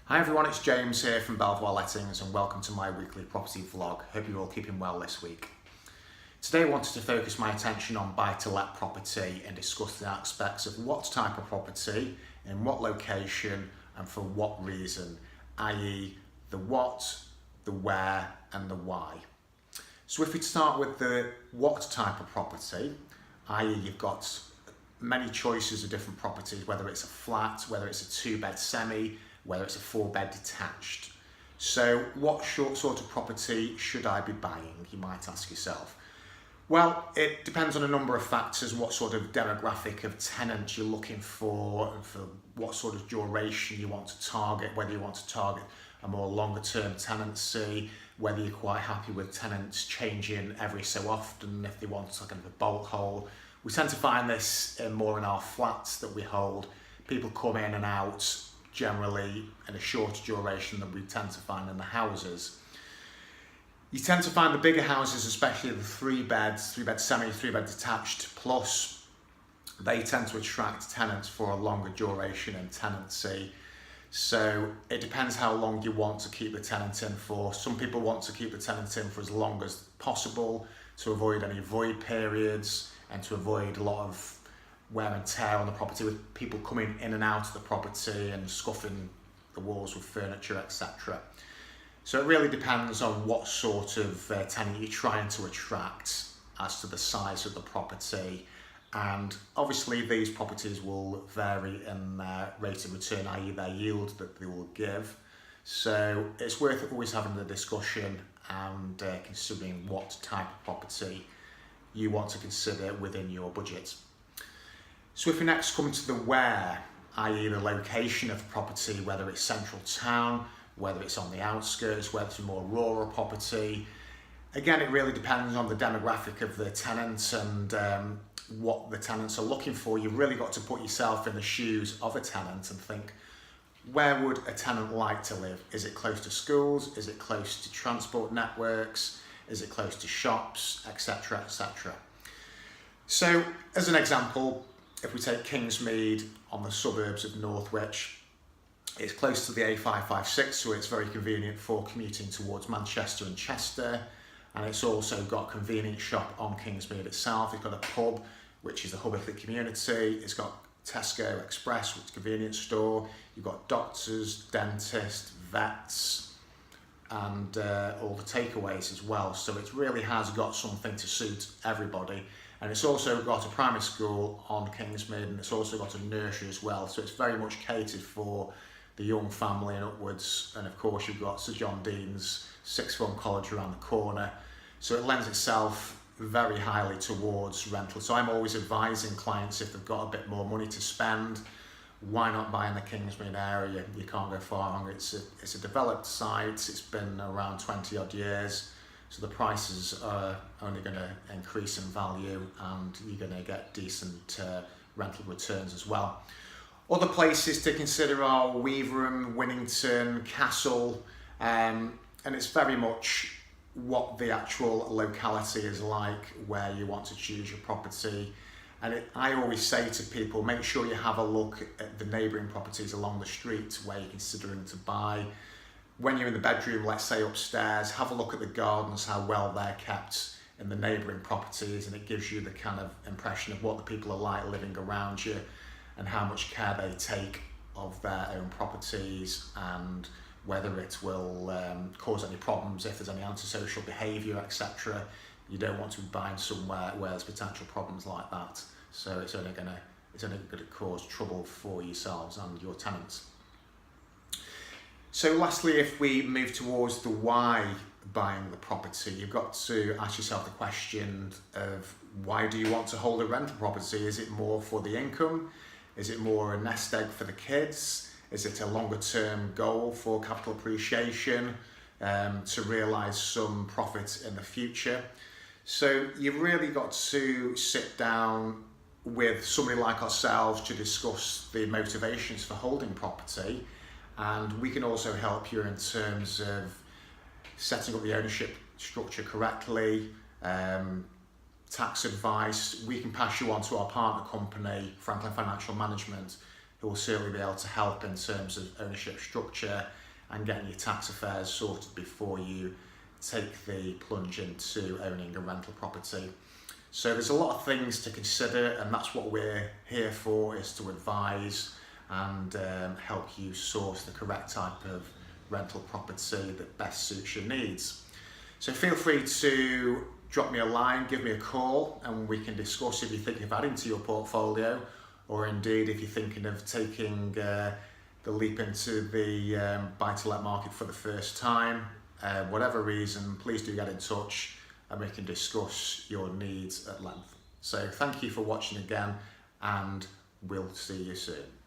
Hi everyone, it's James here from Belvoir Lettings and welcome to my weekly property vlog. Hope you're all keeping well this week. Today I wanted to focus my attention on buy-to-let property and discuss the aspects of what type of property, in what location and for what reason, i.e. the what, the where and the why. So if we start with the what type of property, i.e. you've got many choices of different properties, whether it's a flat, whether it's a 2-bed semi, whether it's a 4-bed detached. So what sort of property should I be buying, you might ask yourself. Well, it depends on a number of factors, what sort of demographic of tenants you're looking for, and for what sort of duration you want to target, whether you want to target a more longer term tenancy, whether you're quite happy with tenants changing every so often, if they want like kind of a bolt hole. We tend to find this more in our flats that we hold. People come in and out generally in a shorter duration than we tend to find in the houses. You tend to find the bigger houses, especially the 3-bed semi, 3-bed detached plus, they tend to attract tenants for a longer duration in tenancy. So it depends how long you want to keep the tenant in for. Some people want to keep the tenant in for as long as possible to avoid any void periods and to avoid a lot of wear and tear on the property with people coming in and out of the property and scuffing the walls with furniture, etc. So it really depends on what sort of tenant you're trying to attract as to the size of the property. And obviously these properties will vary in their rate of return, i.e. their yield that they will give. So it's worth always having the discussion and considering what type of property you want to consider within your budget. So if we next come to the where, i.e. the location of the property, whether it's central town, whether it's on the outskirts, whether it's a more rural property. Again, it really depends on the demographic of the tenants and what the tenants are looking for. You've really got to put yourself in the shoes of a tenant and think, where would a tenant like to live? Is it close to schools? Is it close to transport networks? Is it close to shops, etc., etc.? So as an example, if we take Kingsmead on the suburbs of Northwich, it's close to the A556, so it's very convenient for commuting towards Manchester and Chester. And it's also got a convenient shop on Kingsmead itself. It's got a pub, which is a hub of the community. It's got Tesco Express, which is a convenience store. You've got doctors, dentists, vets, and all the takeaways as well. So it really has got something to suit everybody. And it's also got a primary school on Kingsmead, and it's also got a nursery as well. So it's very much catered for the young family and upwards. And of course you've got Sir John Dean's sixth form college around the corner. So it lends itself very highly towards rental. So I'm always advising clients, if they've got a bit more money to spend, why not buy in the Kingsmead area? You can't go far wrong. It's a developed site. It's been around 20 odd years. So the prices are only going to increase in value and you're going to get decent rental returns as well. Other places to consider are Weaverham, Winnington, Castle, and it's very much what the actual locality is like where you want to choose your property. And I always say to people, make sure you have a look at the neighbouring properties along the street where you're considering to buy. When you're in the bedroom, let's say upstairs, have a look at the gardens, how well they're kept in the neighbouring properties, and it gives you the kind of impression of what the people are like living around you and how much care they take of their own properties and whether it will cause any problems if there's any antisocial behaviour, etc. You don't want to be buying somewhere where there's potential problems like that. So it's only going to cause trouble for yourselves and your tenants. So lastly, if we move towards the why buying the property, you've got to ask yourself the question of why do you want to hold a rental property? Is it more for the income? Is it more a nest egg for the kids? Is it a longer term goal for capital appreciation to realise some profit in the future? So you've really got to sit down with somebody like ourselves to discuss the motivations for holding property. And we can also help you in terms of setting up the ownership structure correctly, tax advice. We can pass you on to our partner company, Franklin Financial Management, who will certainly be able to help in terms of ownership structure and getting your tax affairs sorted before you take the plunge into owning a rental property. So there's a lot of things to consider, and that's what we're here for, is to advise and help you source the correct type of rental property that best suits your needs. So feel free to drop me a line, give me a call, and we can discuss if you're thinking of adding to your portfolio, or indeed if you're thinking of taking the leap into the buy-to-let market for the first time. Whatever reason, please do get in touch and we can discuss your needs at length. So thank you for watching again, and we'll see you soon.